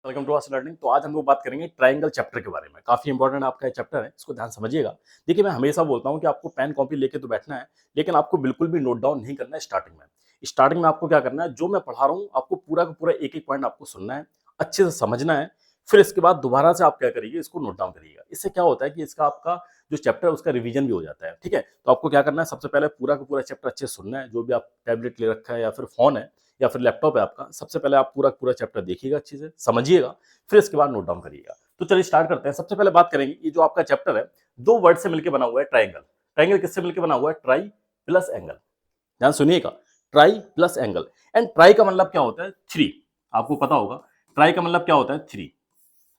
Welcome to our learning. तो आज हम लोग बात करेंगे ट्रायंगल चैप्टर के बारे में। काफी इंपॉर्टेंट आपका ये चैप्टर है, इसको ध्यान समझिएगा। देखिए, मैं हमेशा बोलता हूँ कि आपको पेन कॉपी लेके तो बैठना है, लेकिन आपको बिल्कुल भी नोट डाउन नहीं करना है। स्टार्टिंग में आपको क्या करना है, जो मैं पढ़ा रहा हूँ आपको पूरा का पूरा एक एक पॉइंट आपको सुनना है, अच्छे से समझना है। फिर इसके बाद दोबारा से आप क्या करिए, इसको नोट डाउन करिएगा। इससे क्या होता है कि इसका आपका जो चैप्टर है उसका रिवीजन भी हो जाता है। ठीक है, तो आपको क्या करना है, सबसे पहले पूरा का पूरा चैप्टर अच्छे से सुनना है। जो भी आप टैबलेट ले रखा है या फिर फोन है या फिर लैपटॉप है आपका, सबसे पहले आप पूरा पूरा चैप्टर देखिएगा, अच्छे से समझिएगा, फिर इसके बाद नोट डाउन करिएगा। तो चलिए स्टार्ट करते हैं। सबसे पहले बात करेंगे, ये जो आपका चैप्टर है दो वर्ड से मिलकर बना हुआ है, ट्राइंगल। ट्राइंगल किससे मिलकर बना हुआ है? Try plus angle. ध्यान सुनिएगा, try plus angle. And try का मतलब क्या होता है? थ्री। आपको पता होगा ट्राई का मतलब क्या होता है? थ्री।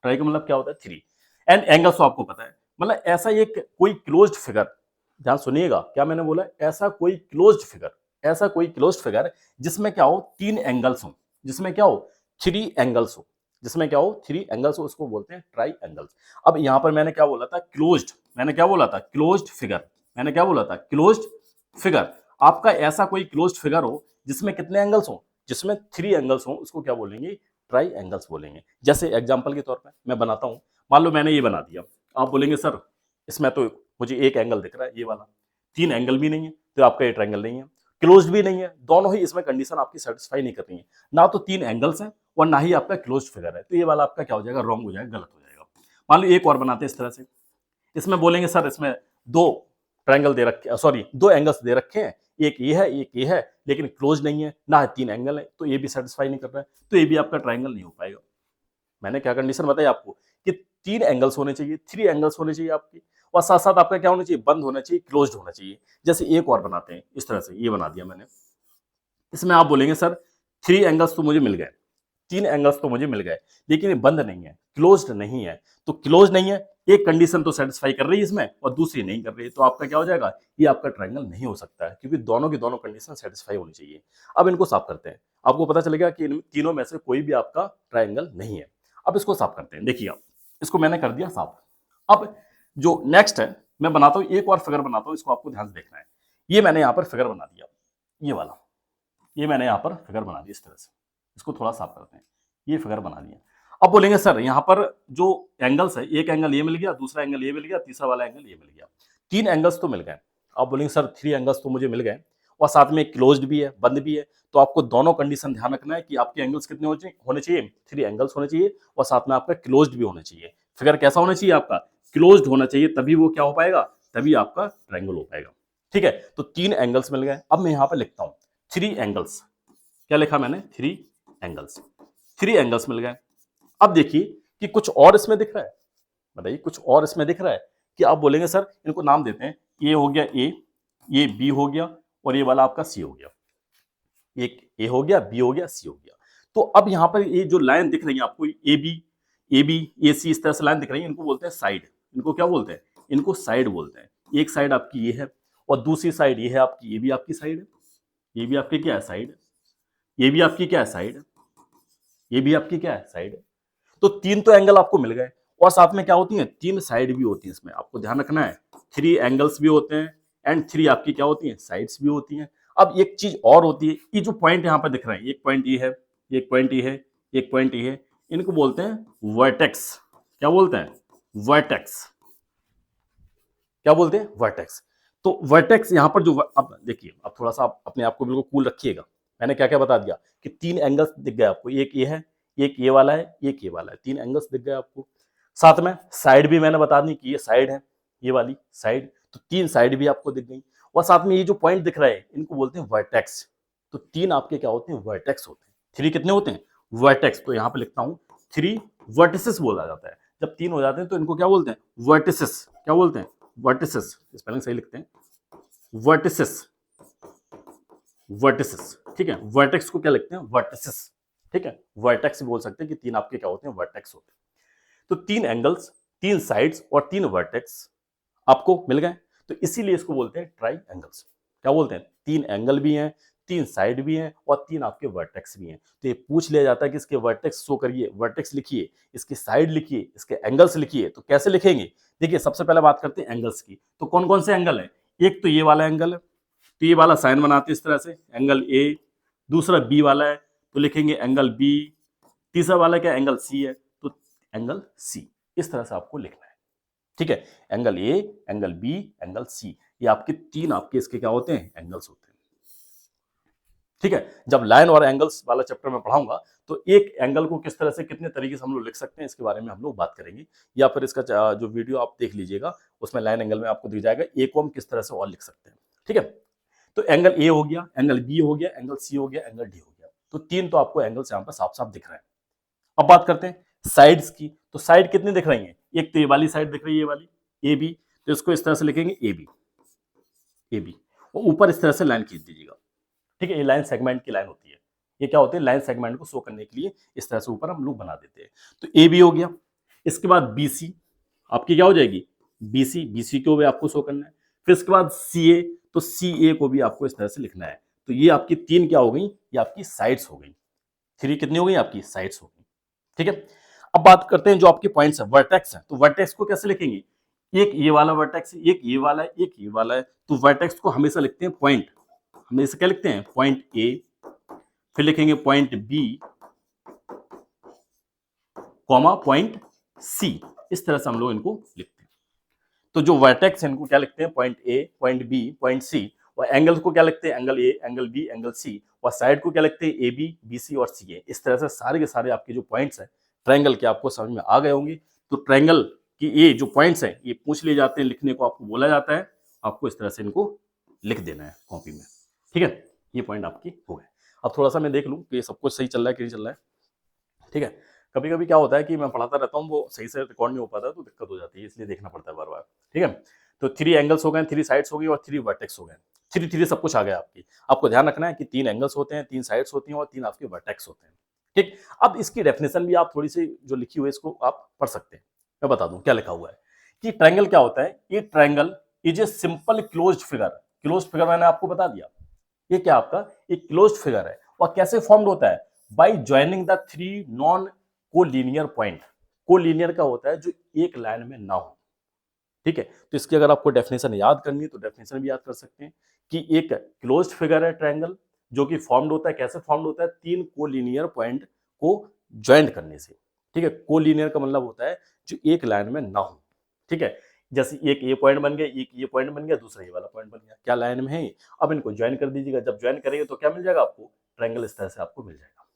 ट्राई का मतलब क्या होता है? थ्री। एंड एंगल तो आपको पता है, मतलब ऐसा एक कोई क्लोज्ड फिगर। ध्यान सुनिएगा, क्या मैंने बोला? ऐसा कोई क्लोज्ड फिगर, ऐसा कोई क्लोज्ड फिगर जिसमें क्या हो? तीन एंगल्स हो। जिसमें क्या हो? थ्री एंगल्स हो। जिसमें क्या हो? थ्री एंगल्स हो, उसको बोलते हैं ट्राई एंगल्स। अब यहां पर मैंने क्या बोला था? क्लोज्ड। मैंने क्या बोला था? Closed figure. मैंने क्या बोला था? Closed figure. आपका ऐसा कोई क्लोज्ड फिगर हो जिसमें कितने एंगल्स हो? जिसमें थ्री एंगल्स हो, उसको क्या बोलेंगे? ट्राई एंगल्स बोलेंगे। जैसे एग्जांपल के तौर पे मैं बनाता हूं। मान लो मैंने ये बना दिया, आप बोलेंगे सर इसमें तो मुझे एक एंगल दिख रहा है, ये वाला। तीन एंगल भी नहीं है, तो आपका ये ट्रायंगल नहीं है। क्लोज्ड भी नहीं है, दोनों ही इसमें कंडीशन आपकी सेटिस्फाई नहीं कर रही है। ना तो तीन एंगल्स हैं और ना ही आपका क्लोज्ड फिगर है, तो ये वाला आपका क्या हो जाएगा? रॉन्ग हो जाएगा, गलत हो जाएगा। मान लो एक और बनाते हैं इस तरह से। इसमें बोलेंगे सर इसमें दो ट्रायंगल दे रखे, सॉरी दो एंगल्स दे रखे हैं, एक ये है एक ये है, लेकिन क्लोज नहीं है, ना तीन एंगल है, तो ये भी सेटिस्फाई नहीं कर रहा है, तो ये भी आपका ट्रायंगल नहीं हो पाएगा। मैंने क्या कंडीशन बताई आपको कि तीन एंगल्स होने चाहिए, थ्री एंगल्स होने चाहिए आपकी, और साथ साथ आपका क्या होना चाहिए? बंद होना चाहिए, क्लोज्ड होना चाहिए। जैसे एक और बनाते हैं इस तरह से, ये बना दिया मैंने। इसमें आप बोलेंगे सर थ्री एंगल्स तो मुझे मिल गए, तीन एंगल्स तो मुझे मिल गए, लेकिन ये बंद नहीं है, क्लोज्ड नहीं है। तो क्लोज नहीं है, एक कंडीशन तो सेटिस्फाई कर रही है इसमें और दूसरी नहीं कर रही है, तो आपका क्या हो जाएगा? ये आपका ट्रायंगल नहीं हो सकता है, क्योंकि दोनों की दोनों कंडीशन सेटिस्फाई होनी चाहिए। अब इनको साफ करते हैं, आपको पता चलेगा कि इन तीनों में से कोई भी आपका ट्रायंगल नहीं है। अब इसको साफ करते हैं। देखिए, आप इसको मैंने कर दिया साफ। अब जो नेक्स्ट है, मैं बनाता हूं एक और फिगर बनाता हूं, इसको आपको ध्यान से देखना है। ये मैंने यहां पर फिगर बना दिया, ये वाला। ये मैंने यहाँ पर फिगर बना दी इस तरह से। इसको थोड़ा साफ करते हैं। ये फिगर बना दिया। अब बोलेंगे सर यहाँ पर जो एंगल्स है, एक एंगल ये मिल गया, दूसरा एंगल ये मिल गया, तीसरा वाला एंगल ये मिल गया, तीन एंगल्स तो मिल गए। आप बोलेंगे सर थ्री एंगल्स तो मुझे मिल गए और साथ में क्लोज्ड भी है, बंद भी है, तो आपको दोनों कंडीशन ध्यान रखना है कि आपके एंगल्स कितने होने चाहिए? थ्री एंगल्स होने चाहिए, और साथ में आपका क्लोज्ड भी होना चाहिए। फिगर कैसा होना चाहिए? आपका क्लोज्ड होना चाहिए, तभी वो क्या हो पाएगा? तभी आपका ट्रायंगल हो पाएगा। ठीक है, तो तीन एंगल्स मिल गए। अब मैं यहाँ पर लिखता हूँ थ्री एंगल्स। क्या लिखा मैंने? Three angles. थ्री एंगल्स मिल गए। अब देखिए कि कुछ और इसमें दिख रहा है। बताइए, कुछ और इसमें दिख रहा है कि आप बोलेंगे सर इनको नाम देते हैं, ए हो गया ए, ये बी हो गया, और ये वाला आपका सी हो गया। एक ए हो गया, बी हो गया, सी हो गया। तो अब यहां पर ये जो लाइन दिख रही है आपको, ए बी ए सी, इस तरह से लाइन दिख रही है, इनको बोलते हैं साइड। इनको क्या बोलते हैं? इनको साइड बोलते हैं। एक साइड आपकी ये है और दूसरी साइड ये है आपकी, ये भी आपकी साइड है। ये भी आपकी क्या है? साइड है। ये भी आपकी क्या है? साइड है। ये भी आपकी क्या है? साइड है। तो तीन तो एंगल आपको मिल गए, और साथ में क्या होती है? तीन साइड भी होती है। इसमें आपको ध्यान रखना है, थ्री एंगल्स भी होते हैं एंड थ्री आपकी क्या होती है? साइड्स भी होती हैं। अब एक चीज और होती है, ये जो पॉइंट यहां पर दिख रहे हैं, एक पॉइंट ये है, एक पॉइंट ये है, एक पॉइंट ये है, इनको बोलते हैं वर्टेक्स। क्या बोलते हैं? वर्टेक्स। क्या बोलते हैं? वर्टेक्स। तो वर्टेक्स यहां पर जो अब देखिए, अब थोड़ा सा आप अपने आप को बिल्कुल कूल रखिएगा। मैंने क्या क्या बता दिया कि तीन एंगल्स दिख गए आपको, एक ये है, एक ये वाला है, एक ये वाला है, तीन एंगल्स दिख गए आपको। साथ में साइड भी मैंने बता दी कि ये साइड है, ये वाली साइड, तो तीन साइड भी आपको दिख गई। और साथ में ये जो पॉइंट दिख रहा है, इनको बोलते हैं वर्टेक्स। तो तीन आपके क्या होते हैं? वर्टेक्स होते हैं। थ्री कितने होते हैं? वर्टेक्स। तो यहां पर लिखता हूं थ्री वर्टिसेस बोला जाता है। जब तीन हो जाते हैं तो इनको क्या बोलते हैं? वर्टिसेस। क्या बोलते हैं? वर्टिसेस। स्पेलिंग सही लिखते हैं, वर्टिसेस। वर्टिसेस। ठीक है, वर्टेक्स को क्या लिखते हैं? वर्टिसेस। ठीक है, वर्टेक्स बोल सकते हैं कि तीन आपके क्या होते हैं? वर्टेक्स होते हैं। तो तीन एंगल्स, तीन साइड्स और तीन वर्टेक्स आपको मिल गए, तो इसीलिए इसको बोलते हैं ट्राई एंगल्स। क्या बोलते हैं? तीन एंगल भी हैं, तीन साइड भी हैं, और तीन आपके वर्टेक्स भी हैं। तो ये पूछ लिया जाता है कि इसके वर्टेक्स शो करिए, वर्टेक्स लिखिए, इसकी साइड लिखिए, इसके एंगल्स लिखिए। तो कैसे लिखेंगे? देखिए, सबसे पहले बात करते हैं एंगल्स की। तो कौन कौन से एंगल है? एक तो ये वाला एंगल है, तो ये वाला साइन बनाते हैं इस तरह से, एंगल ए। दूसरा बी वाला है, तो लिखेंगे एंगल बी। तीसरा वाला क्या एंगल सी है, तो एंगल सी, इस तरह से आपको लिखना है। ठीक है, angle A, angle B, angle C, ये आपके तीन आपके इसके क्या होते हैं, एंगल्स होते हैं। ठीक है, जब लाइन और एंगल्स वाला चैप्टर में पढ़ाऊंगा तो एक एंगल को किस तरह से कितने तरीके से हम लोग लिख सकते हैं इसके बारे में हम लोग बात करेंगे, या फिर इसका जो वीडियो आप देख लीजिएगा उसमें लाइन एंगल में आपको दिख जाएगा ए को हम किस तरह से और लिख सकते हैं। ठीक है, तो एंगल ए हो गया, एंगल बी हो गया, एंगल सी हो गया, एंगल डी हो गया, तो तीन तो आपको एंगल्स यहाँ पर साफ साफ दिख रहे हैं। अब बात करते हैं साइड्स की, तो साइड कितनी दिख रही है, एक तो ये वाली साइड दिख रही है, ये वाली ए बी, तो इसको इस तरह से लिखेंगे ए बी, ए बी, और ऊपर इस तरह से लाइन खींच दीजिएगा। ठीक है, ये लाइन सेगमेंट की लाइन होती है, ये क्या होती है, लाइन सेगमेंट को शो करने के लिए इस तरह से ऊपर हम लोग बना देते हैं। तो ए बी हो गया, इसके बाद बी सी आपकी क्या हो जाएगी, बी सी, बी सी को भी आपको शो करना है। फिर इसके बाद सी ए, तो सी ए को भी आपको इस तरह से लिखना है। तो ये आपकी तीन क्या हो गई, ये आपकी साइड्स हो गई, थ्री कितनी हो गई आपकी, साइड्स हो गई। ठीक है, अब बात करते हैं जो आपके पॉइंट्स है, वर्टेक्स है, तो वर्टेक्स को कैसे लिखेंगे, एक ये वाला वर्टेक्स, एक ये वाला है, एक ये वाला है, तो वर्टेक्स को हमेशा लिखते हैं पॉइंट, हमेशा क्या लिखते हैं, पॉइंट ए, फिर लिखेंगे point B, comma point C, इस तरह से हम लोग इनको लिखते हैं। तो जो वर्टेक्स है इनको क्या लिखते हैं, point A, point B, point C, और एंगल्स को क्या लिखते हैं, angle A, angle B, angle C, और साइड को क्या लिखते हैं, ए बी, बी सी और सी ए। इस तरह से सारे के सारे आपके जो पॉइंट्स हैं ट्रायंगल के आपको समझ में आ गए होंगे। तो ट्रायंगल की ये जो पॉइंट्स हैं ये पूछ लिए जाते हैं, लिखने को आपको बोला जाता है, आपको इस तरह से इनको लिख देना है कॉपी में। ठीक है, ये पॉइंट आपकी हो गए। अब थोड़ा सा मैं देख लूँ कि ये सब कुछ सही चल रहा है कि नहीं चल रहा है। ठीक है, कभी कभी क्या होता है कि मैं पढ़ाता रहता हूँ, वो सही से रिकॉर्ड नहीं हो पाता तो दिक्कत हो जाती है, इसलिए देखना पड़ता है बार बार। ठीक है, तो थ्री एंगल्स हो गए, थ्री साइड्स हो गई और थ्री वर्टेक्स हो गए, थ्री थ्री सब कुछ आ गया आपकी। आपको ध्यान रखना है कि तीन एंगल्स होते हैं, तीन साइड्स होती हैं और तीन आपके वर्टेक्स होते हैं। ठीक, अब इसकी डेफिनेशन भी आप थोड़ी सी जो लिखी हुई है इसको आप पढ़ सकते हैं। मैं बता दूं क्या लिखा हुआ है कि ट्रायंगल क्या होता है, ये triangle is a simple closed figure. Closed figure मैंने आपको बता दिया, ये क्या आपका एक क्लोज्ड फिगर है, और कैसे फॉर्म्ड होता है, by joining the three non collinear point. Collinear का होता है जो एक लाइन में ना हो। ठीक है, तो इसकी अगर आपको डेफिनेशन याद करनी है तो डेफिनेशन भी याद कर सकते हैं कि एक क्लोज्ड फिगर है ट्रायंगल, जो कि फॉर्म्ड होता है, कैसे फॉर्म्ड होता है, तीन कोलिनियर पॉइंट को ज्वाइंट करने से। ठीक है, कोलिनियर का मतलब होता है जो एक लाइन में ना हो। ठीक है, जैसे एक ये पॉइंट बन गया, एक ये पॉइंट बन गया, दूसरा ये वाला पॉइंट बन गया, क्या लाइन में है, अब इनको ज्वाइन कर दीजिएगा। जब ज्वाइन करेंगे तो क्या मिल जाएगा आपको, ट्रायंगल इस तरह से आपको मिल जाएगा।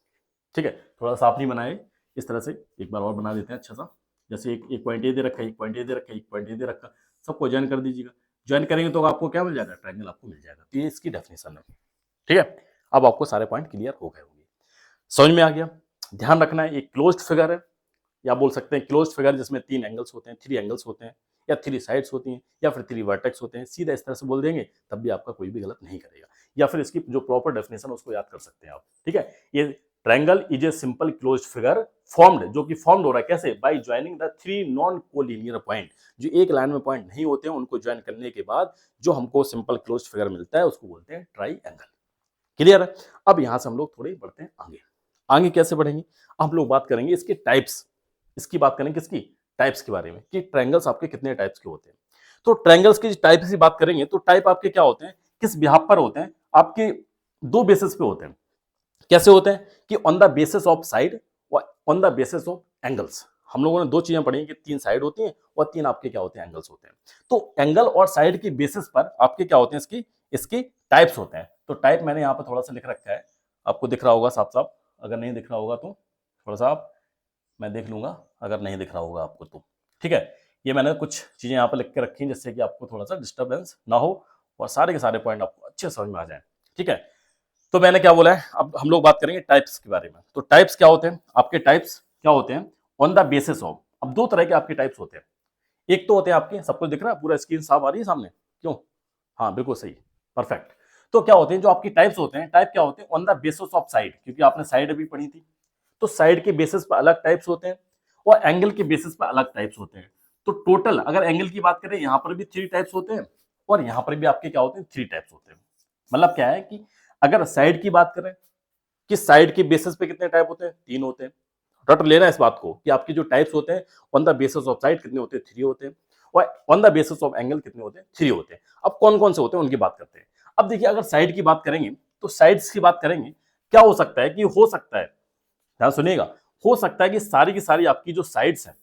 ठीक है, थोड़ा सा आप नहीं बनाए, इस तरह से एक बार और बना देते हैं अच्छा सा। जैसे एक पॉइंट ये दे रखा है, एक पॉइंट ये दे रखा है, एक पॉइंट ये दे रखा है, सबको ज्वाइन कर दीजिएगा। ज्वाइन करेंगे तो आपको क्या मिल जाएगा, ट्रायंगल आपको मिल जाएगा। तो ये इसकी डेफिनेशन है। ठीक है, अब आपको सारे पॉइंट क्लियर हो गए होंगे, समझ में आ गया। ध्यान रखना है एक क्लोज्ड फिगर है, या बोल सकते हैं क्लोज्ड फिगर जिसमें तीन एंगल्स होते हैं, थ्री एंगल्स होते हैं, या थ्री साइड्स होती हैं, या फिर थ्री वर्टेक्स होते हैं। सीधा इस तरह से बोल देंगे तब भी आपका कोई भी गलत नहीं करेगा, या फिर इसकी जो प्रॉपर डेफिनेशन उसको याद कर सकते हैं आप। ठीक है, ये triangle is a simple closed figure formed, जो कि फॉर्म्ड हो रहा है कैसे, by joining the three non collinear point. जो एक लाइन में पॉइंट नहीं होते हैं उनको ज्वाइन करने के बाद जो हमको सिंपल क्लोज्ड फिगर मिलता है उसको बोलते हैं ट्रायंगल। क्लियर है, अब यहां से हम लोग थोड़े बढ़ते हैं आगे। आगे कैसे बढ़ेंगे, हम लोग बात करेंगे इसके टाइप्स, इसकी बात करेंगे किसकी, टाइप्स के बारे में, कि ट्रायंगल्स आपके कितने टाइप्स के होते हैं। तो ट्रायंगल्स की टाइप्स की बात करेंगे तो टाइप आपके क्या होते हैं, किस बिहाफ पर होते हैं, आपके दो बेसिस पे होते हैं। कैसे होते हैं कि on the basis of side और on the basis of angles. हम लोगों ने दो चीजें पढ़ी कि तीन साइड होती हैं और तीन आपके क्या होते हैं, एंगल्स होते हैं। तो एंगल और साइड की बेसिस पर आपके क्या होते हैं, इसकी इसकी टाइप्स होते हैं। तो टाइप मैंने यहाँ पर थोड़ा सा लिख रखा है, आपको दिख रहा होगा साफ साफ, अगर नहीं दिख रहा होगा तो थोड़ा सा आप, मैं देख लूंगा अगर नहीं दिख रहा होगा आपको तो। ठीक है, ये मैंने कुछ चीजें यहाँ पर लिख के रखी हैं जिससे कि आपको थोड़ा सा डिस्टर्बेंस ना हो और सारे के सारे पॉइंट आपको अच्छे समझ में आ जाए। ठीक है, तो मैंने क्या बोला है, अब हम लोग बात करेंगे टाइप्स के बारे में। तो टाइप्स क्या होते हैं, आपके टाइप्स क्या होते हैं, ऑन द बेसिस ऑफ। अब दो तरह के आपके टाइप्स होते हैं, एक तो होते हैं आपके, सब कुछ दिख रहा है, पूरा स्क्रीन साफ आ रही है सामने, क्यों, हाँ बिल्कुल सही, परफेक्ट। तो क्या होते हैं जो आपकी टाइप्स होते हैं, टाइप क्या होते हैं, on the basis of side, क्योंकि आपने साइड अभी पढ़ी थी, तो साइड के बेसिस पर अलग टाइप्स होते हैं और एंगल के बेसिस पर अलग टाइप्स होते हैं। तो टोटल अगर एंगल की बात करें, यहां पर भी थ्री टाइप्स होते हैं और यहां पर भी आपके क्या होते हैं, थ्री टाइप्स होते हैं। मतलब क्या है कि अगर साइड की बात करें कि साइड के बेसिस पे कितने टाइप होते हैं, तीन होते हैं। रट लेना इस बात को कि आपके जो टाइप्स होते हैं on the basis of side कितने होते हैं, थ्री होते हैं, और on the basis of angle कितने होते हैं, थ्री होते हैं। अब कौन कौन से होते हैं उनकी बात करते हैं। अब देखिए अगर साइड की बात करेंगे तो साइड्स की बात करेंगे, क्या हो सकता है कि हो सकता है, ध्यान सुनिएगा, हो सकता है कि सारी की सारी आपकी जो साइड्स हैं,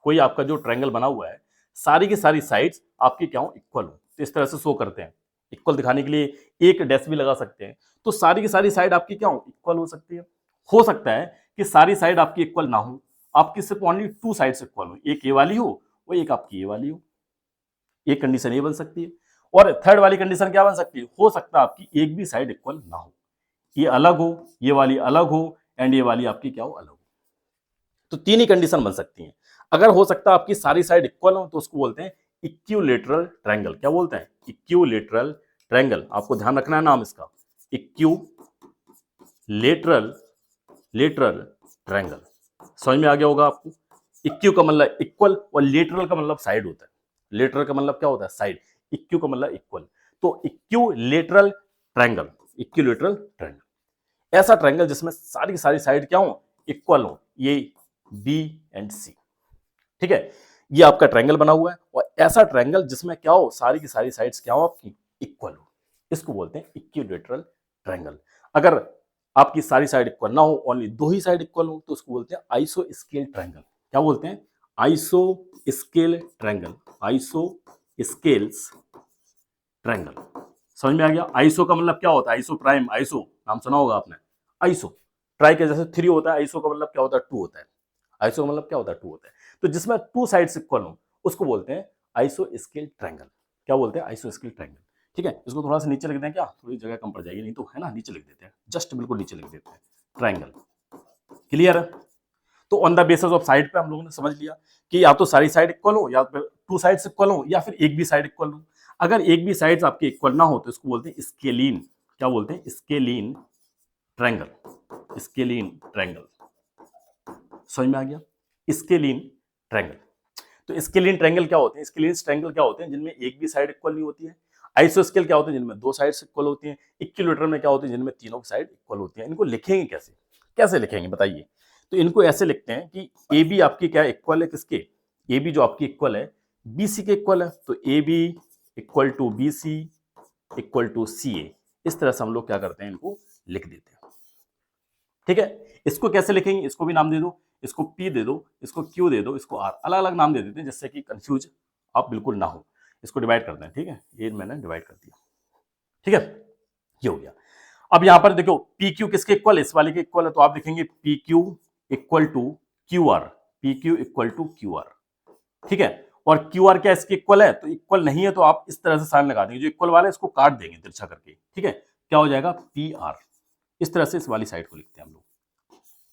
कोई आपका जो ट्रायंगल बना हुआ है, सारी की सारी साइड्स आपकी क्या हो, इक्वल हो। तो इस तरह से शो करते हैं। इक्वल दिखाने के लिए एक डैश भी लगा सकते हैं। तो सारी की सारी साइड आपकी क्या हो, इक्वल हो सकती है। हो सकता है कि सारी साइड आपकी इक्वल ना हो, आपकी सिर्फ ओनली टू साइड्स इक्वल हो, एक ये वाली हो और एक आपकी ये वाली हो। एक कंडीशन ये बन सकती है। और थर्ड वाली कंडीशन क्या बन सकती है, हो सकता है आपकी एक भी साइड इक्वल ना हो, ये अलग हो, ये वाली अलग हो एंड ये वाली आपकी क्या हो, अलग हो। तो तीन ही कंडीशन बन सकती हैं। अगर हो सकता है आपकी सारी साइड इक्वल हो तो उसको बोलते हैं इक्विलेटरल ट्रायंगल। क्या बोलते हैं, इक्विलेटरल ट्रायंगल। आपको ध्यान रखना है नाम इसका, इक्विलेटरल लेटरल ट्रायंगल। समझ में आ गया होगा आपको। इक्यू का मतलब इक्वल और लेटरल का मतलब साइड होता है। लेटरल का मतलब क्या होता है, साइड। इक्यू का मतलब इक्वल। तो इक्विलेटरल ट्रायंगल, इक्विलेटरल ट्रायंगल ऐसा ट्रायंगल जिसमें सारी की सारी साइड क्या हो, इक्वल हो, ये बी एंड सी। ठीक है, ये आपका ट्रायंगल बना हुआ है और ऐसा ट्रायंगल जिसमें क्या हो, सारी की सारी साइड्स क्या हो आपकी, इक्वल हो, इसको बोलते हैं इक्विलेटरल ट्रायंगल। अगर आपकी सारी साइड इक्वल ना हो, ओनली दो ही साइड इक्वल हो, तो उसको बोलते हैं आइसो स्केल ट्रायंगल। क्या बोलते हैं, iso scale triangle, iso scales triangle. समझ में आ गया। आइसो का मतलब क्या होता है, आइसो प्राइम, आइसो नाम सुना होगा आपने। आइसो ट्राई के जैसे 3 होता है, आइसो का मतलब क्या होता है, 2 होता है। आइसो का मतलब क्या होता है, 2 होता है। तो जिसमें टू साइड्स इक्वल हो उसको बोलते हैं आइसो स्केल ट्रायंगल। क्या बोलते हैं, आइसो स्केल ट्रायंगल। ठीक है, इसको थोड़ा सा नीचे लिख दें क्या, थोड़ी जगह कम पड़ जाएगी, नहीं तो है ना, नीचे लिख देते हैं, जस्ट बिल्कुल नीचे लिख देते हैं ट्रायंगल। क्लियर है। तो on the basis of side पे हम लोगों ने समझ लिया कि या तो सारी साइड इक्वल हो, या फिर टू साइड्स इक्वल हो, या फिर एक भी साइड इक्वल हो। अगर एक भी साइड्स आपके इक्वल ना हो तो इसको बोलते हैं स्केलीन। क्या बोलते हैं, स्केलीन ट्रायंगल, स्केलीन ट्रायंगल। समझ में आ गया, स्केलीन ट्रायंगल। तो स्केलीन ट्रायंगल क्या होते हैं, स्केलीन ट्रायंगल क्या होते हैं जिनमें एक भी साइड इक्वल नहीं होती है। आइसोस्केल क्या होते हैं जिनमें दो साइड्स इक्वल होती हैं। इक्विलेटरल में क्या होते हैं जिनमें तीनों साइड इक्वल होती हैं। इनको लिखेंगे कैसे, कैसे लिखेंगे बताइए। तो इनको ऐसे लिखते हैं कि ए बी आपकी क्या इक्वल है किसके, ए बी जो आपकी इक्वल है बी सी के इक्वल है। तो A B equal to B C equal to C A. इस तरह से हम लोग क्या करते हैं, इनको लिख देते हैं। ठीक है, इसको कैसे लिखेंगे, इसको भी नाम दे दो, इसको P दे दो, इसको Q दे दो, इसको R, अलग अलग नाम दे देते हैं जिससे कि कंफ्यूज आप बिल्कुल ना हो। इसको डिवाइड करते हैं। ठीक है, ये मैंने डिवाइड कर दिया। ठीक है, ये हो गया। अब यहां पर देखो पी क्यू किसके इक्वल है, इस वाले के इक्वल है, तो आप लिखेंगे P Q equal to Q R, P Q equal to Q R. ठीक है, और क्यू आर क्या इसके इक्वल है, तो इक्वल नहीं है तो आप इस तरह से साइन लगा देंगे, जो इक्वल वाला है इसको काट देंगे तिरछा करके। ठीक है, क्या हो जाएगा, पी आर। इस तरह से इस वाली साइड को लिखते हैं हम लोग।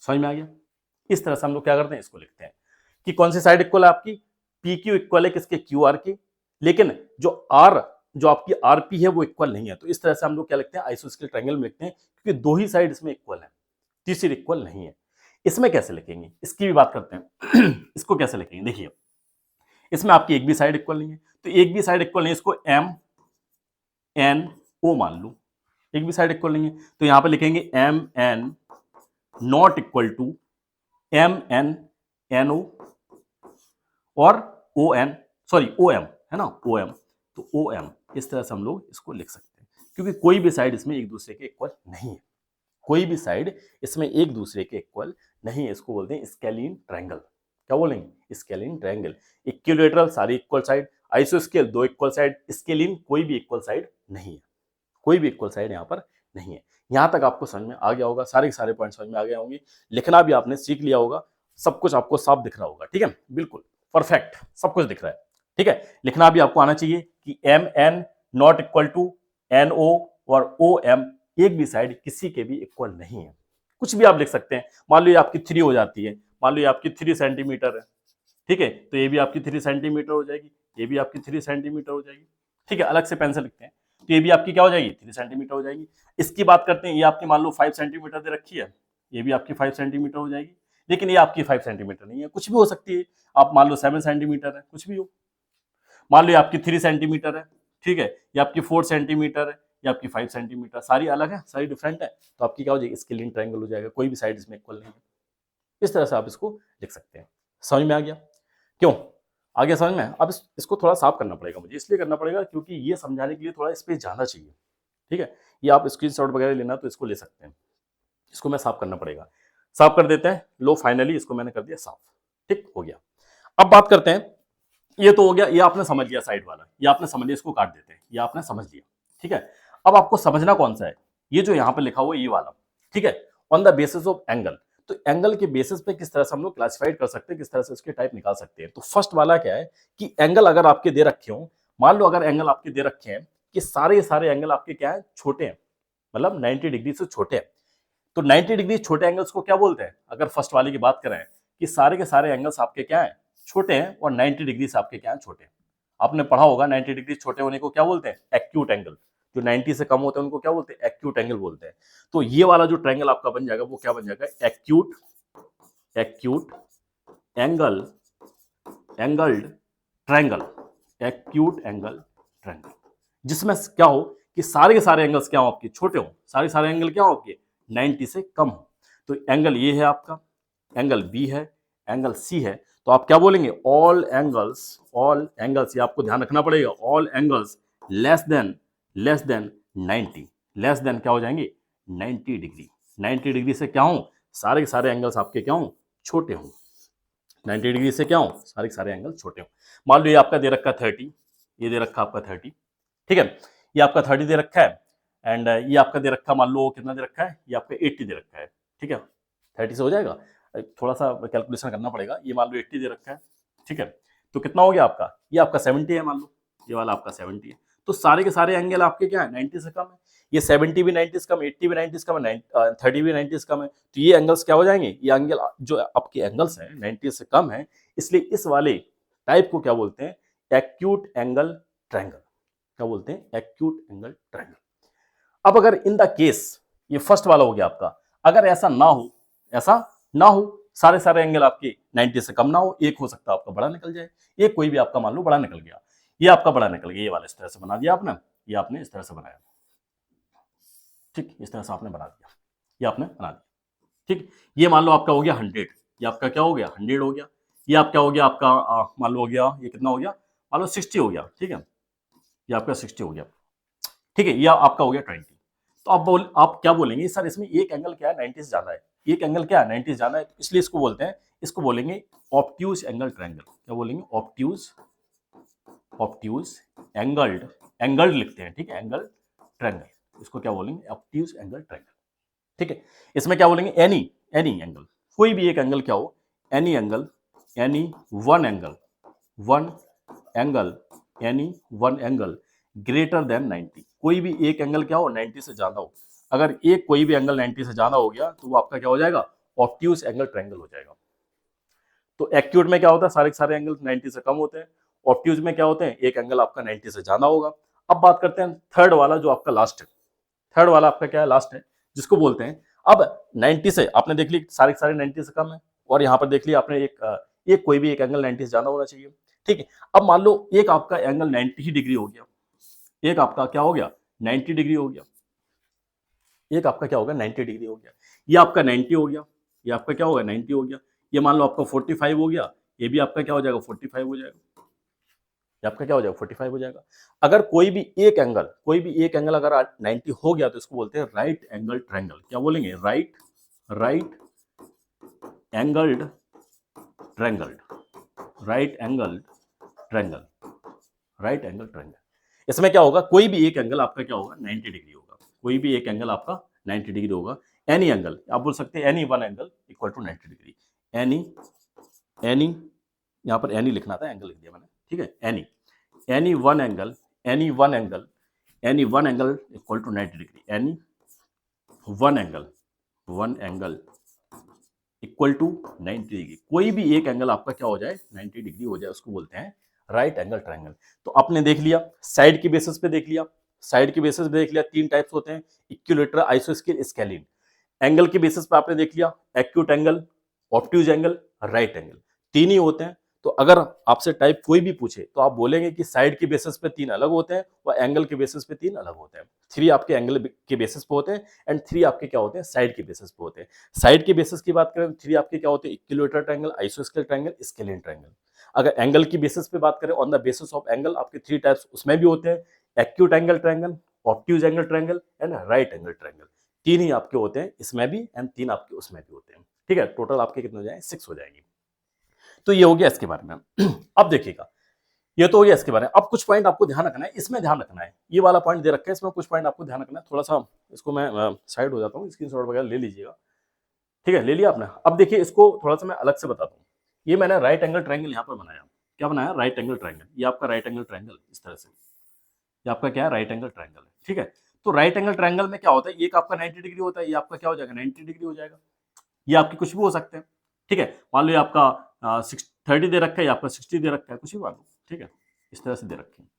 समझ में आ गया। इस तरह से हम लोग क्या करते हैं, इसको लिखते हैं कि कौन सी साइड इक्वल है आपकी, पी क्यू इक्वल है किसके, क्यू आर की, लेकिन जो आर, जो आपकी आरपी है वो इक्वल नहीं है। तो इस तरह से हम लोग क्या लिखते हैं, आइसोस्केल ट्रायंगल में लिखते हैं, क्योंकि दो ही साइड इसमें इक्वल है, तीसरी इक्वल नहीं है। इसमें कैसे लिखेंगे, इसकी भी बात करते हैं। इसको कैसे लिखेंगे, देखिए इसमें आपकी एक भी साइड इक्वल नहीं है, तो एक भी साइड इक्वल नहीं है, इसको एम एन ओ मान लू। एक भी साइड इक्वल नहीं है तो यहां पर लिखेंगे M N not equal to M N N O और O N, sorry O M है ना, ओ एम। तो ओ एम, इस तरह से हम लोग इसको लिख सकते हैं, क्योंकि कोई भी साइड इसमें एक दूसरे के इक्वल नहीं है, कोई भी साइड इसमें एक दूसरे के इक्वल नहीं है। इसको बोलते हैं स्केलीन ट्रायंगल। क्या बोलेंगे, स्केलीन ट्रायंगल। इक्विलेटरल सारी इक्वल साइड, आइसोस्केल दो इक्वल साइड, स्केलीन कोई भी इक्वल साइड नहीं है, कोई भी इक्वल साइड यहाँ पर नहीं है। यहां तक आपको समझ में आ गया होगा, सारे के सारे पॉइंट समझ में आ गए होंगे, लिखना भी आपने सीख लिया होगा, सब कुछ आपको साफ दिख रहा होगा। ठीक है, बिल्कुल परफेक्ट, सब कुछ दिख रहा है। ठीक है, लिखना भी आपको आना चाहिए कि M N not equal to N O और ओ एम एक भी साइड किसी के भी इक्वल नहीं है। कुछ भी आप लिख सकते हैं, मान लो ये आपकी 3 हो जाती है, मान लो ये आपकी 3 सेंटीमीटर है। ठीक है, तो ये भी आपकी 3 सेंटीमीटर हो जाएगी, ये भी आपकी 3 सेंटीमीटर हो जाएगी। ठीक है, अलग से पेन से लिखते हैं, तो ये भी आपकी क्या हो जाएगी, 3 सेंटीमीटर हो जाएगी। इसकी बात करते हैं, ये आपकी मान लो 5 सेंटीमीटर दे रखी है, ये भी आपकी 5 सेंटीमीटर हो जाएगी, लेकिन ये आपकी 5 सेंटीमीटर नहीं है, कुछ भी हो सकती है। आप मान लो 7 सेंटीमीटर है, कुछ भी हो। मान लो ये आपकी 3 सेंटीमीटर है, ठीक है, ये आपकी 4 सेंटीमीटर है, ये आपकी 5 सेंटीमीटर, सारी अलग है, सारी डिफरेंट है, तो आपकी क्या हो जाएगी, स्केलीन ट्रायंगल हो जाएगा, कोई भी साइड इसमें इक्वल नहीं है। इस तरह से आप इसको लिख सकते हैं। समझ में आ गया, क्यों आ गया समझ में। अब इसको थोड़ा साफ करना पड़ेगा मुझे, इसलिए करना पड़ेगा क्योंकि ये समझाने के लिए थोड़ा स्पेस जाना चाहिए। ठीक है, ये आप स्क्रीनशॉट वगैरह लेना तो इसको ले सकते हैं, इसको मैं साफ करना पड़ेगा। साफ कर देते हैं। लो फाइनली इसको मैंने कर दिया साफ, ठीक हो गया। अब बात करते हैं, ये तो हो गया, ये आपने समझ लिया साइड वाला, ये आपने समझ लिया, इसको काट देते हैं, ये आपने समझ लिया, ठीक है। अब आपको समझना कौन सा है, ये जो यहां पर लिखा हुआ है ये वाला, ठीक है, on the basis of angle. तो एंगल के बेसिस पे किस तरह से हम लोग क्लासिफाइड कर सकते हैं, किस तरह से इसके टाइप निकाल सकते हैं। तो फर्स्ट वाला क्या है कि एंगल अगर आपके दे रखे हो, मान लो अगर एंगल आपके दे रखे हैं कि सारे सारे एंगल आपके क्या है, छोटे हैं, मतलब 90 डिग्री से छोटे हैं। तो 90 डिग्री छोटे एंगल्स को क्या बोलते हैं, अगर फर्स्ट वाले की बात करें कि सारे के सारे एंगल्स आपके क्या हैं, छोटे हैं, और 90 डिग्री से आपके क्या हैं, छोटे हैं। आपने पढ़ा होगा 90 डिग्री छोटे होने को क्या बोलते हैं, एक्यूट एंगल। जो 90 से कम होते हैं उनको क्या बोलते हैं, एक्यूट एंगल बोलते हैं। तो ये वाला जो ट्रायंगल आपका बन जाएगा वो क्या बन जाएगा, acute acute angle angled triangle, acute angle triangle, जिसमें क्या हो कि सारे के सारे एंगल्स क्या हो आपके, छोटे हो, सारे सारे एंगल क्या हो आपके 90 से कम हो। तो एंगल ये है आपका, एंगल बी है, एंगल सी है। तो आप क्या बोलेंगे, ऑल एंगल्स, ये आपको ध्यान रखना पड़ेगा, all angles less than 90, less than क्या हो जाएंगे 90 डिग्री। 90 डिग्री से क्या हो, सारे के सारे एंगल्स आपके क्या हो, छोटे हों। 90 डिग्री से क्या हो, सारे के सारे एंगल छोटे हों। मान लो ये आपका दे रखा है 30, ये दे रखा आपका 30, ठीक है, ये आपका 30 दे रखा है, एंड ये आपका दे रखा, मान लो कितना दे रखा है, ये आपका 80 दे रखा है, ठीक है। 30 से हो जाएगा, थोड़ा सा कैलकुलेशन करना पड़ेगा। ये मान लो 80 दे रखा है, ठीक है, तो कितना हो गया आपका, ये आपका 70 है, मान लो ये वाला आपका 70 है। तो सारे के सारे एंगल आपके क्या है, 90 से कम है। ये 70 भी 90 से कम, 80 भी 90 से कम है, 30 भी 90 से कम है। तो ये एंगल्स क्या हो जाएंगे, ये एंगल जो आपके एंगल्स हैं 90 से कम है, इसलिए इस वाले टाइप को क्या बोलते हैं, एक्यूट एंगल ट्रायंगल। क्या बोलते हैं, एक्यूट एंगल ट्रायंगल। अब अगर इन द केस, ये फर्स्ट वाला हो गया आपका, अगर ऐसा ना हो, ऐसा ना हो, सारे सारे एंगल आपके 90 से कम ना हो, एक हो सकता है आपका बड़ा निकल जाए, ये कोई भी आपका मान लो बड़ा निकल गया, ये आपका बड़ा निकल गया, ये वाला इस तरह से बना दिया आपने, ये आपने इस तरह से बनाया, ठीक, इस तरह से आपने बना दिया, ये आपने बना दिया, ठीक। ये मान लो आपका हो गया 100, ये आपका क्या हो गया 100 हो गया। ये आपका हो गया आपका मान लो हो गया, ये कितना हो गया, मान लो 60 हो गया, ठीक है, ये आपका 60 हो गया, ठीक है, ये आपका हो गया 20। तो आप क्या बोलेंगे सर, इसमें एक एंगल क्या है 90 से ज्यादा है, एक एंगल क्या है 90 से ज्यादा है, इसलिए इसको बोलते हैं, इसको बोलेंगे ऑब्ट्यूज एंगल ट्रायंगल। क्या बोलेंगे, ऑब्ट्यूज एंगल्ड, एंगल्ड लिखते हैं, ठीक है, एंगल ट्रायंगल, इसको क्या बोलेंगे, ऑब्ट्यूज एंगल ट्रायंगल, ठीक है। इसमें क्या बोलेंगे, एनी एंगल, कोई भी एक एंगल क्या हो, any angle, any one angle, any one angle greater than 90, कोई भी एक एंगल क्या हो 90 से ज्यादा हो। अगर एक कोई भी एंगल 90 से ज्यादा हो गया तो वो आपका क्या हो जाएगा, ऑब्ट्यूज एंगल ट्रायंगल हो जाएगा। तो एक्यूट में क्या होता है, सारे के सारे एंगल 90 से कम होते हैं। ऑब्ट्यूज में क्या होते हैं, एक एंगल आपका 90 से ज्यादा होगा। अब बात करते हैं थर्ड वाला जो आपका लास्ट है, थर्ड वाला आपका क्या है, लास्ट है, जिसको बोलते हैं, अब 90 से आपने देख ली सारे के सारे 90 से कम है, और यहाँ पर देख लिया आपने एक कोई भी एक एंगल 90 से ज्यादा होना चाहिए, ठीक है। अब मान लो एक आपका एंगल 90 ही डिग्री हो गया, एक आपका क्या हो गया 90 डिग्री हो गया, एक आपका क्या होगा 90 डिग्री हो गया, ये आपका 90 हो गया, ये आपका क्या होगा 90 हो गया, ये मान लो आपका 45 हो गया, ये भी आपका क्या हो जाएगा 45 हो जाएगा, ये आपका क्या हो जाएगा 45 हो जाएगा। अगर कोई भी एक एंगल अगर 90 हो गया तो इसको बोलते हैं राइट एंगल ट्रायंगल। क्या बोलेंगे, right angled triangle, right angle triangle, right angle triangle. इसमें क्या होगा, कोई भी एक एंगल आपका क्या होगा 90 डिग्री होगा, कोई भी एक एंगल आपका 90 डिग्री होगा। एनी एंगल आप बोल सकते हैं, any one angle equal to 90 degree, any यहाँ पर एनी लिखना था, एंगल लिख दिया मैंने, ठीक है, any one angle, any one angle, any one angle equal to 90 degree, any one angle equal to 90 degree, कोई भी एक एंगल आपका क्या हो जाए 90 डिग्री हो जाए, उसको बोलते हैं राइट एंगल ट्रायंगल। तो आपने देख लिया साइड की बेसिस पे देख लिया, साइड की बेसिस पे देख लिया, तीन टाइप्स होते हैं, इक्विलेटरल, आइसोस्केल, स्केलिन। एंगल की बेसिस पे आपने देख लिया acute angle, obtuse angle, right angle, तीन ही होते हैं। तो अगर आपसे टाइप कोई भी पूछे तो आप बोलेंगे कि साइड के बेसिस पे तीन अलग होते हैं और एंगल के बेसिस पे तीन अलग होते हैं। थ्री आपके एंगल के बेसिस पे होते हैं एंड थ्री आपके क्या होते हैं, साइड के बेसिस पे होते हैं। साइड के बेसिस की बात करें, थ्री आपके क्या होते हैं, इक्विलेटरल ट्रायंगल, आइसोस्केल ट्रायंगल, स्केलिन ट्रायंगल। अगर एंगल की बेसिस पे बात करें, on the basis of angle, आपके थ्री टाइप्स उसमें भी होते हैं, acute angle triangle, obtuse angle triangle and right angle triangle. तीन ही आपके होते हैं इसमें भी एंड तीन आपके उसमें भी होते हैं। ठीक है, टोटल आपके कितने हो जाएंगे, 6 हो जाएंगे। तो ये हो गया इसके बारे में। अब देखिएगा, ये तो हो गया इसके बारे में। अब कुछ पॉइंट आपको ध्यान रखना है, इसमें ध्यान रखना है, ये वाला पॉइंट दे रखा है, इसमें कुछ पॉइंट आपको ध्यान रखना है। थोड़ा सा इसको मैं साइड हो जाता हूँ, स्क्रीनशॉट वगैरह ले लीजिएगा। ठीक है, ले लिया आपने। अब देखिए इसको थोड़ा सा मैं अलग से बताता हूँ। ये मैंने राइट एंगल ट्रायंगल यहाँ पर बनाया। क्या बनाया, राइट एंगल ट्रायंगल। ये आपका राइट एंगल ट्रायंगल इस तरह से, ये आपका क्या है, राइट एंगल ट्रायंगल है। ठीक है, तो राइट एंगल ट्रायंगल में क्या होता है, एक आपका 90 डिग्री होता है, ये आपका क्या हो जाएगा, 90 डिग्री हो जाएगा। ये आपके कुछ भी हो सकते हैं। ठीक है, मान लो ये आपका 30 दे रखा है, या आपका 60 दे रखा है, कुछ भी मान लो। ठीक है, इस तरह से दे रखे हैं।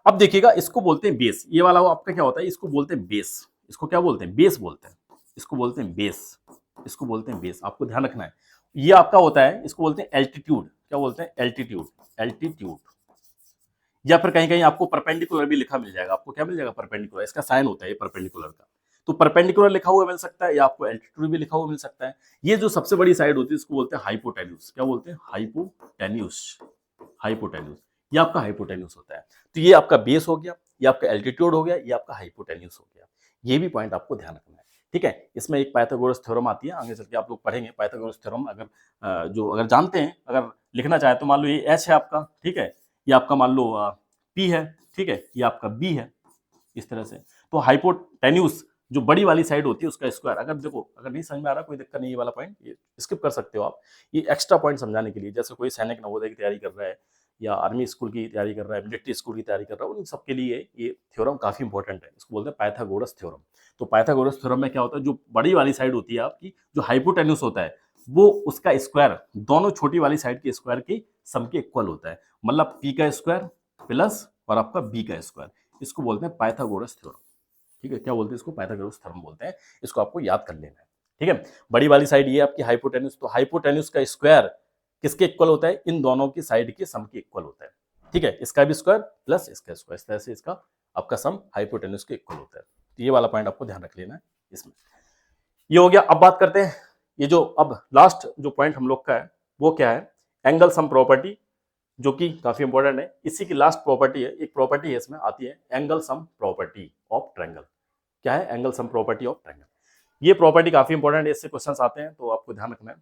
अब देखिएगा, इसको बोलते हैं बेस। ये वाला वो आपका क्या होता है, इसको बोलते हैं बेस। इसको क्या बोलते हैं, बेस बोलते हैं। इसको बोलते हैं बेस, इसको बोलते हैं बेस। आपको ध्यान रखना है, ये आपका होता है, इसको बोलते हैं एल्टीट्यूड। क्या बोलते हैं, एल्टीट्यूड, एल्टीट्यूड। या फिर कहीं कहीं आपको परपेंडिकुलर भी लिखा मिल जाएगा। आपको क्या मिल जाएगा, परपेंडिकुलर। इसका साइन होता है ये परपेंडिकुलर का, तो परपेंडिकुलर लिखा हुआ मिल सकता है, या आपको एल्टीट्यूड भी लिखा हुआ मिल सकता है। ये जो सबसे बड़ी साइड होती है, इसको बोलते हैं हाइपोटेन्यूज। क्या बोलते हैं, हाइपोटेन्यूज, हाइपोटेन्यूज। ये आपका हाइपोटेन्यूज होता है। तो ये आपका बेस हो गया, ये आपका एल्टीट्यूड हो गया, ये आपका हाइपोटेन्यूज हो गया। ये भी पॉइंट आपको ध्यान रखना है। ठीक है, इसमें एक पाइथागोरस थ्योरम आती है, आगे चल के आप लोग पढ़ेंगे पाइथागोरस थ्योरम। अगर अगर जानते हैं, अगर लिखना चाहे तो मान लो ये एच है आपका। ठीक है, ये आपका मान लो पी है। ठीक है, ये आपका बी है, इस तरह से। तो हाइपोटेन्यूज जो बड़ी वाली साइड होती है, उसका स्क्वायर। अगर देखो, अगर नहीं समझ में आ रहा, कोई दिक्कत नहीं, ये वाला पॉइंट ये स्किप कर सकते हो आप। ये एक्स्ट्रा पॉइंट समझाने के लिए, जैसे कोई सैनिक नवोदय की तैयारी कर रहा है, या आर्मी स्कूल की तैयारी कर रहा है, मिलिट्री स्कूल की तैयारी कर रहा है, उन सबके लिए ये थ्योरम काफी इंपॉर्टेंट है। इसको बोलते हैं पाइथागोरस थ्योरम। तो पाइथागोरस थ्योरम में क्या होता है, जो बड़ी वाली साइड होती है आपकी, जो हाइपोटेन्यूज होता है, वो उसका स्क्वायर दोनों छोटी वाली साइड के स्क्वायर के सम के इक्वल होता है। मतलब पी का स्क्वायर प्लस और आपका बी का स्क्वायर। इसको बोलते हैं पाइथागोरस थ्योरम। ठीक है, क्या बोलते हैं इसको, पाइथागोरस थ्योरम बोलते हैं। इसको आपको याद कर लेना है। ठीक है, बड़ी वाली साइड ये आपकी हाइपोटेन्यूज। तो हाइपोटेन्यूज का स्क्वायर किसके इक्वल होता है, इन दोनों की साइड के सम के इक्वल होता है। ठीक है, इसका भी स्क्वायर प्लस इसका स्क्वायर, इस तरह से इसका आपका सम हाइपोटेन्यूज के इक्वल होता है। तो ये वाला पॉइंट आपको ध्यान रख लेना है इसमें। ये हो गया। अब बात करते हैं, ये जो अब लास्ट जो पॉइंट हम लोग का है, वो क्या है, एंगल सम प्रॉपर्टी, जो कि काफी इंपॉर्टेंट है। इसी की लास्ट प्रॉपर्टी है, एक प्रॉपर्टी है इसमें आती है, angle sum property of triangle. क्या है, angle sum property of triangle. ये प्रॉपर्टी काफी इंपॉर्टेंट है, इससे क्वेश्चंस आते हैं, तो आपको ध्यान रखना है।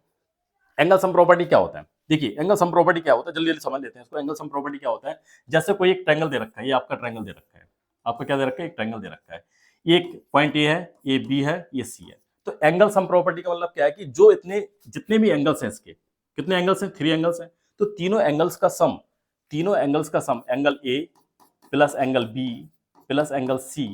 एंगल सम प्रॉपर्टी क्या होता है, देखिए एंगल सम प्रॉपर्टी क्या होता है, जल्दी जल्दी समझ लेते हैं इसको। एंगल सम प्रॉपर्टी क्या होता है, जैसे कोई एक ट्रायंगल दे रखा है, ये आपका ट्रायंगल दे रखा है, आपका क्या दे रखा है, एक ट्रायंगल दे रखा है। एक पॉइंट ए है, ये बी है, ये सी है। तो एंगल सम प्रॉपर्टी का मतलब क्या है, कि जो इतने जितने भी एंगल्स हैं इसके, कितने एंगल्स हैं, 3 एंगल्स हैं, तो तीनों एंगल्स का सम, तीनों एंगल्स का sum, angle A plus angle B plus angle C,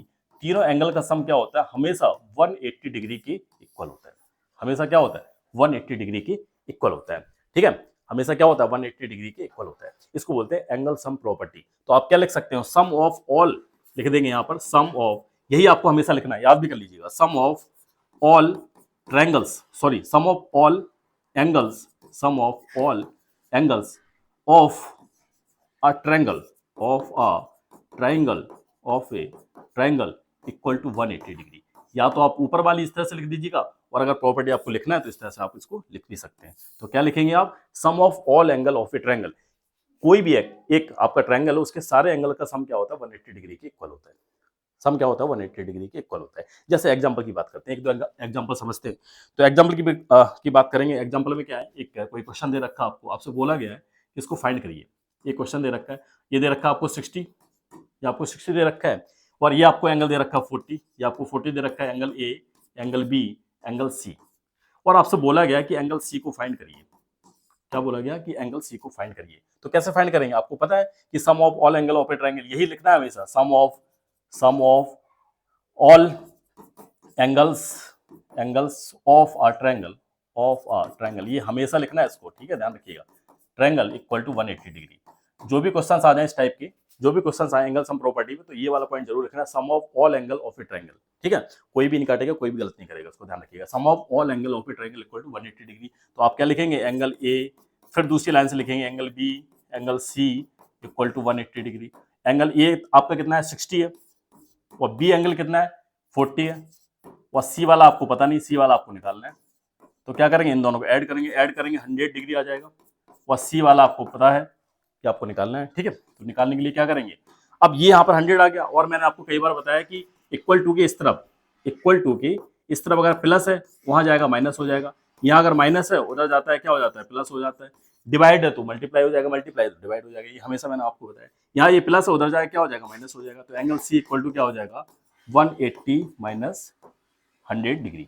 तीनों एंगल का सम क्या होता है, हमेशा 180 डिग्री के इक्वल होता है। हमेशा क्या होता है, 180 डिग्री के इक्वल होता है। ठीक है, हमेशा क्या होता है, 180 डिग्री के इक्वल होता है। इसको बोलते हैं एंगल सम प्रॉपर्टी। तो आप क्या लिख सकते हो, सम ऑफ ऑल लिख देंगे यहाँ पर, सम ऑफ, यही आपको हमेशा लिखना है, याद भी कर लीजिएगा, sum of all triangles, sorry, sum of all angles, sum of all angles of a triangle of a triangle of a triangle equal to 180 degree. या तो आप ऊपर वाली इस तरह से लिख दीजिएगा, और अगर प्रॉपर्टी आपको लिखना है तो इस तरह से आप इसको लिख भी सकते हैं। तो क्या लिखेंगे आप, sum of all angle of a triangle. कोई भी एक आपका ट्रायंगल है, उसके सारे एंगल का सम क्या होता है, 180 डिग्री के इक्वल होता है। सम क्या होता है, 180 डिग्री के इक्वल होता है। जैसे एग्जांपल की बात करते हैं, एक दो एग्जांपल समझते हैं। तो एग्जांपल की बात करेंगे। एग्जांपल में क्या है, एक कोई क्वेश्चन दे रखा आपको, आपसे बोला गया है इसको फाइंड करिए। ये क्वेश्चन दे रखा है, ये दे रखा है आपको 60, ये आपको 60 दे रखा है, और ये आपको एंगल दे रखा है 40, ये आपको 40 दे रखा है, angle A, angle B, angle C, और आपसे बोला गया कि एंगल सी को फाइंड करिए। क्या बोला गया कि एंगल सी को फाइंड करिए। तो कैसे फाइंड करेंगे, आपको पता है कि sum of all angle of a triangle, यही लिखना है हमेशा, sum of all angles of a triangle, ये हमेशा लिखना है इसको। ठीक है, ध्यान रखिएगा, ट्रायंगल इक्वल टू 180 डिग्री। जो भी क्वेश्चंस आ जाए इस टाइप के, जो भी क्वेश्चंस आए एंगल सम प्रॉपर्टी में, तो ये वाला पॉइंट जरूर लिखना है, sum of all angle of a triangle. ठीक है, कोई भी नहीं काटेगा, कोई भी गलत नहीं करेगा, उसको ध्यान रखिएगा, sum of all angle of a triangle equal to 180 degree. तो आप क्या लिखेंगे, एंगल ए, फिर दूसरी लाइन से लिखेंगे angle B, angle C equal to 180 degree. Angle A आपका कितना है, 60 है, और बी एंगल कितना है, 40 है, और सी वाला आपको पता नहीं, सी वाला आपको निकालना है। तो क्या करेंगे, इन दोनों को ऐड करेंगे 100 डिग्री आ जाएगा, और सी वाला आपको पता है कि आपको निकालना है। ठीक है, तो निकालने के लिए क्या करेंगे, अब ये यहाँ पर 100 आ गया, और मैंने आपको कई बार बताया कि इक्वल टू के इस तरफ इस तरफ अगर प्लस है वहां जाएगा माइनस हो जाएगा, यहाँ अगर माइनस है उधर जाता है क्या हो जाता है, प्लस हो जाता है। डिवाइड है तो मल्टीप्लाई हो जाएगा, मल्टीप्लाई तो डिवाइड हो जाएगा, ये हमेशा मैंने आपको बताया। यहाँ ये प्लस है उधर जाएगा क्या हो जाएगा, माइनस हो जाएगा। तो एंगल सी इक्वल टू क्या हो जाएगा, 180 माइनस 100 डिग्री।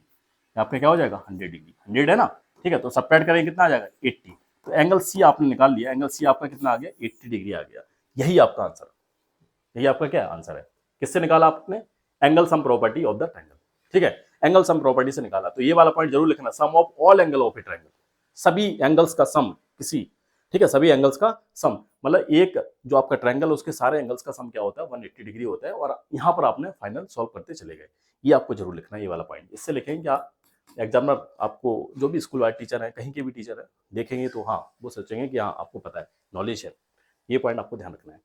आपका क्या हो जाएगा 100 डिग्री, 100 है ना, ठीक है। तो सबट्रैक्ट करेंगे कितना आ जाएगा 80। तो एंगल सी आपने निकाल लिया, एंगल सी आपका कितना आ गया 80 डिग्री आ गया। यही आपका आंसर है, यही आपका क्या आंसर है। किससे निकाला आपने, angle sum property of the triangle, ठीक है, एंगल सम प्रॉपर्टी से निकाला। तो ये वाला पॉइंट जरूर लिखना, sum of all angle of a triangle, सभी एंगल्स का सम किसी, ठीक है, सभी एंगल्स का सम, मतलब एक जो आपका ट्रायंगल उसके सारे एंगल्स का सम क्या होता है 180 डिग्री होता है। और यहाँ पर आपने फाइनल सॉल्व करते चले गए, ये आपको जरूर लिखना है ये वाला पॉइंट। इससे लिखेंगे क्या, एग्जामिनर आपको जो भी स्कूल वाले टीचर है, कहीं के भी टीचर है, देखेंगे तो हाँ वो सोचेंगे कि हाँ आपको पता है, नॉलेज है। ये पॉइंट आपको ध्यान रखना है।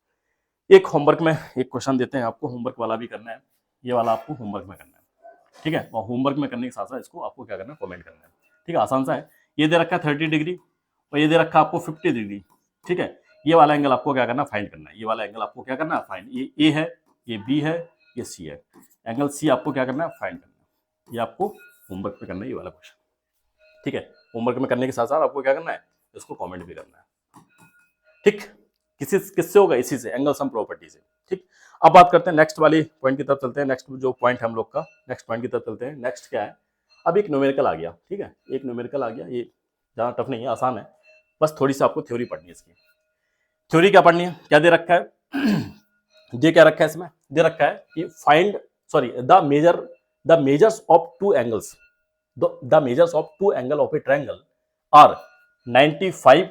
एक होमवर्क में एक क्वेश्चन देते हैं आपको, होमवर्क वाला भी करना है, ये वाला आपको होमवर्क में करना है, ठीक है। और होमवर्क में करने के साथ साथ इसको आपको क्या करना है, कमेंट करना है, ठीक है। आसान सा है, ये दे रखा है 30 डिग्री और ये दे रखा है आपको 50 डिग्री, ठीक है। ये वाला एंगल आपको क्या करना है, फाइंड करना है। ये वाला एंगल आपको क्या करना है, फाइंड। ये ए है, ये बी है, ये सी है, एंगल सी आपको क्या करना है, फाइंड करना है। ये आपको होमवर्क में करना है ये वाला क्वेश्चन, ठीक है। होमवर्क में करने के साथ साथ आपको क्या करना है, इसको कमेंट भी करना है, ठीक। किससे होगा, इसी से, एंगल सम प्रॉपर्टी से, ठीक। अब बात करते हैं नेक्स्ट वाली पॉइंट की तरफ चलते हैं। नेक्स्ट जो पॉइंट हम लोग का, नेक्स्ट पॉइंट की तरफ चलते हैं। नेक्स्ट क्या है, अब एक न्यूमेरिकल आ गया, ठीक है, एक न्यूमेरिकल आ गया। ये ज़्यादा टफ नहीं है, आसान है, बस थोड़ी सी आपको थ्योरी पढ़नी है इसकी। थ्योरी क्या पढ़नी है, क्या दे रखा है ये क्या रखा है इसमें, दे रखा है कि find, sorry, the measures of two angles, the measures of two angle of a triangle are 95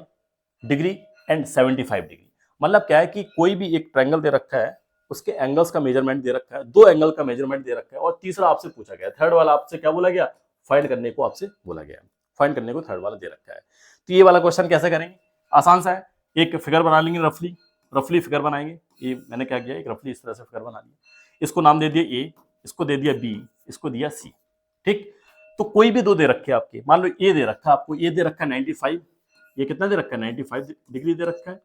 degree and 75 degree. मतलब क्या है कि कोई भी एक ट्रायंगल दे रखा है, उसके एंगल्स का मेजरमेंट दे रखा है, दो एंगल का मेजरमेंट दे रखा है, और तीसरा आपसे पूछा गया, थर्ड वाला आपसे क्या बोला गया, फाइंड करने को आपसे बोला गया, फाइंड करने को थर्ड वाला दे रखा है। तो ये वाला क्वेश्चन कैसे करेंगे, आसान सा है, एक फिगर बना लेंगे, रफली फिगर बनाएंगे। ये मैंने क्या किया, एक रफली इस तरह से फिगर बना लिया, इसको नाम दे दिया ए, इसको दे दिया बी, इसको दिया सी, ठीक। तो कोई भी दो दे रखे आपके, मान लो ए दे रखा आपको, ए दे रखा है 95, ये कितना दे रखा है 95 डिग्री दे रखा है,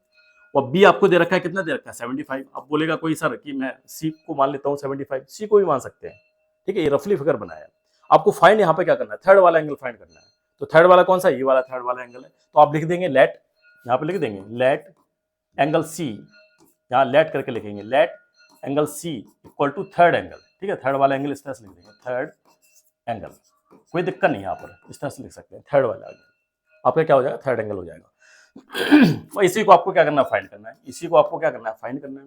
और बी आपको दे रखा है कितना दे रखा है 75। अब बोलेगा कोई सर कि मैं सी को मान लेता हूँ 75, सी को भी मान सकते हैं, ठीक है। ये रफली फिगर बनाया, आपको फाइंड यहाँ पे क्या करना है, थर्ड वाला एंगल फाइंड करना है। तो थर्ड वाला कौन सा है, ये वाला थर्ड वाला एंगल है। तो आप लिख देंगे लेट, यहाँ पे लिख देंगे लेट एंगल सी, यहाँ लेट करके लिखेंगे, let angle C equal to third angle, ठीक है। थर्ड वाला एंगल इस तरह से लिख देंगे, थर्ड एंगल, कोई दिक्कत नहीं है, यहाँ पर इस तरह से लिख सकते हैं, थर्ड वाला एंगल आपका क्या हो जाएगा, थर्ड एंगल हो जाएगा। और इसी को आपको क्या करना है, फाइंड करना है, इसी को आपको क्या करना है, फाइंड करना है।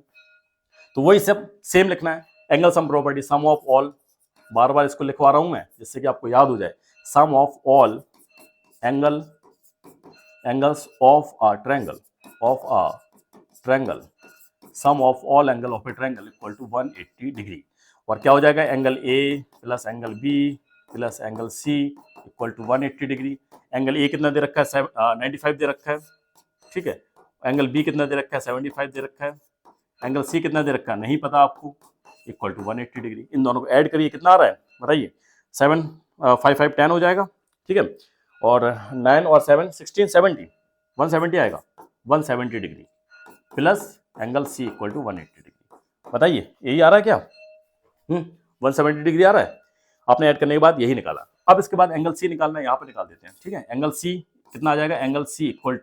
तो वही सब सेम लिखना है, angle sum property, sum of all, बार बार इसको लिखवा रहा हूं मैं जिससे कि आपको याद हो जाए, sum of all angles of a triangle, sum of all angle of a triangle equal to 180 degree. और क्या हो जाएगा, angle A plus angle B plus angle C equal to 180 degree. Angle A कितना दे रखा है 95 दे रखा है, ठीक है। एंगल बी कितना दे रखा है 75 दे रखा है, एंगल सी कितना दे रखा है नहीं पता आपको, इक्वल टू 180 डिग्री। इन दोनों को ऐड करिए, कितना आ रहा है बताइए, 7 5 5 10 हो जाएगा, ठीक है। और 9 और 7 16 70, 170 आएगा, 170 degree plus angle C equal to 180 degree. बताइए यही आ रहा है क्या, 170 डिग्री आ रहा है। आपने ऐड करने के बाद यही निकाला। अब इसके बाद एंगल सी निकालना है, यहाँ पे निकाल देते हैं, ठीक है। एंगल सी कितना आ जाएगा, एंगल सी इक्वल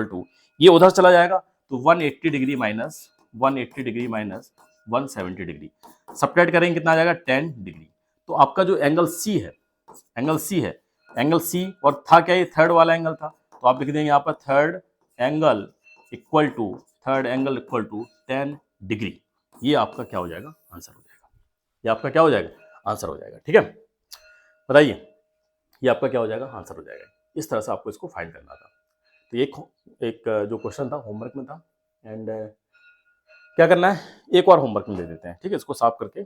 टू ये उधर चला जाएगा, तो 180 डिग्री माइनस 170 डिग्री, सब्ट्रैक्ट करेंगे कितना आ जाएगा 10 डिग्री। तो आपका जो एंगल सी है, एंगल सी और था क्या, ये थर्ड वाला एंगल था, तो आप लिख देंगे यहाँ पर third angle equal to 10 degree. ये आपका क्या हो जाएगा, आंसर हो जाएगा। ये आपका क्या हो जाएगा, आंसर हो जाएगा, ठीक है। बताइए ये आपका क्या हो जाएगा, आंसर हो जाएगा। इस तरह से आपको इसको फाइंड करना था। तो एक जो क्वेश्चन था होमवर्क में था, एंड क्या करना है, एक और होमवर्क में दे देते हैं, ठीक है। इसको साफ करके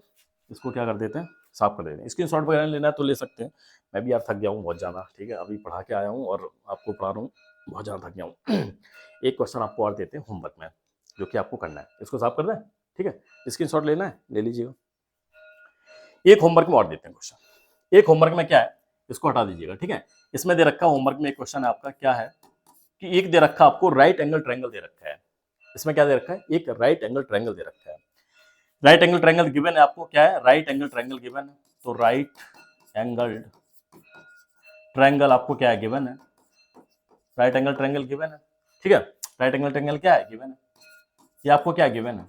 इसको क्या कर देते हैं, साफ कर देते हैं। स्क्रीनशॉट वगैरह लेना है तो ले सकते हैं। मैं भी यार थक गया हूँ बहुत ज़्यादा, ठीक है। अभी पढ़ा के आया हूँ और आपको पढ़ा रहा हूँ, बहुत ज़्यादा थक गया हूँ। एक क्वेश्चन आपको और देते हैं होमवर्क में, जो कि आपको करना है। इसको साफ कर दें, ठीक है। स्क्रीनशॉट लेना है ले लीजिएगा। एक होमवर्क में और देते हैं क्वेश्चन। एक होमवर्क में क्या है, इसको हटा दीजिएगा, ठीक है। इसमें दे रखा होमवर्क में एक क्वेश्चन है आपका, क्या है कि एक दे रखा आपको राइट एंगल ट्रायंगल दे रखा है। इसमें क्या दे रखा है, एक राइट एंगल ट्रायंगल दे रखा है। राइट एंगल ट्रायंगल गिवन है आपको, क्या है, राइट एंगल ट्रायंगल गिवन है। तो राइट एंगल्ड ट्रायंगल आपको क्या है, गिवन है। राइट एंगल ट्रायंगल गिवन है, ठीक है। राइट एंगल ट्रायंगल क्या है, गिवन है। ये आपको क्या गिवन है।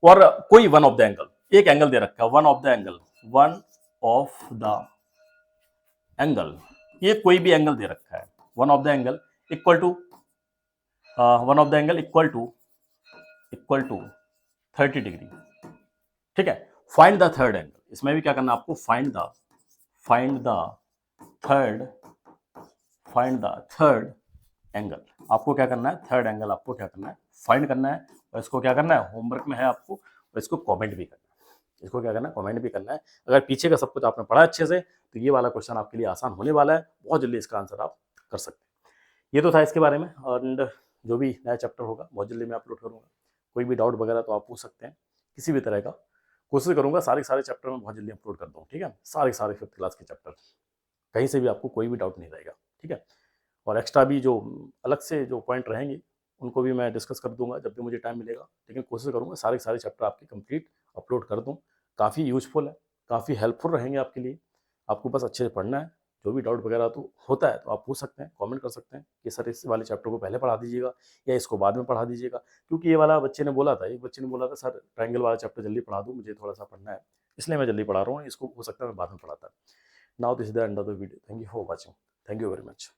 और कोई वन ऑफ द एंगल, एक एंगल दे रखा है, one of the angle, one of the angle, ये कोई भी एंगल दे रखा है, one of the angle equal to one of the angle equal to 30 degree, ठीक है। फाइंड द थर्ड एंगल, इसमें भी क्या करना है आपको, फाइंड द थर्ड एंगल, आपको क्या करना है, थर्ड एंगल आपको क्या करना है, फाइंड करना है। और इसको क्या करना है, होमवर्क में है आपको, और इसको कमेंट भी करना है। इसको क्या करना है, कमेंट भी करना है। अगर पीछे का सब कुछ आपने पढ़ा अच्छे से, तो ये वाला क्वेश्चन आपके लिए आसान होने वाला है, बहुत जल्दी इसका आंसर आप कर सकते हैं। ये तो था इसके बारे में, और जो भी नया चैप्टर होगा बहुत जल्दी मैं अपलोड करूंगा। कोई भी डाउट वगैरह तो आप पूछ सकते हैं किसी भी तरह का, कोशिश करूंगा सारे चैप्टर में बहुत जल्दी अपलोड कर दूँ, ठीक है। सारे 5th क्लास के चैप्टर, कहीं से भी आपको कोई भी डाउट नहीं रहेगा, ठीक है। और एक्स्ट्रा भी जो अलग से जो पॉइंट रहेंगे उनको भी मैं डिस्कस कर दूंगा जब भी मुझे टाइम मिलेगा, लेकिन कोशिश करूंगा सारे चैप्टर आपके कंप्लीट अपलोड कर दूं। काफ़ी यूजफुल है, काफ़ी हेल्पफुल रहेंगे आपके लिए। आपको बस अच्छे से पढ़ना है। जो भी डाउट वगैरह तो होता है तो आप पूछ सकते हैं, कमेंट कर सकते हैं कि सर इस वाले चैप्टर को पहले पढ़ा दीजिएगा या इसको बाद में पढ़ा दीजिएगा। क्योंकि ये वाला बच्चे ने बोला था, एक बच्चे ने बोला था सर ट्रायंगल वाला चैप्टर जल्दी पढ़ा दूँ, मुझे थोड़ा सा पढ़ना है, इसलिए मैं जल्दी पढ़ा रहा हूँ, इसको हो सकता है मैं बाद में पढ़ाता। Now this is the end of the video, thank you for watching, thank you very much.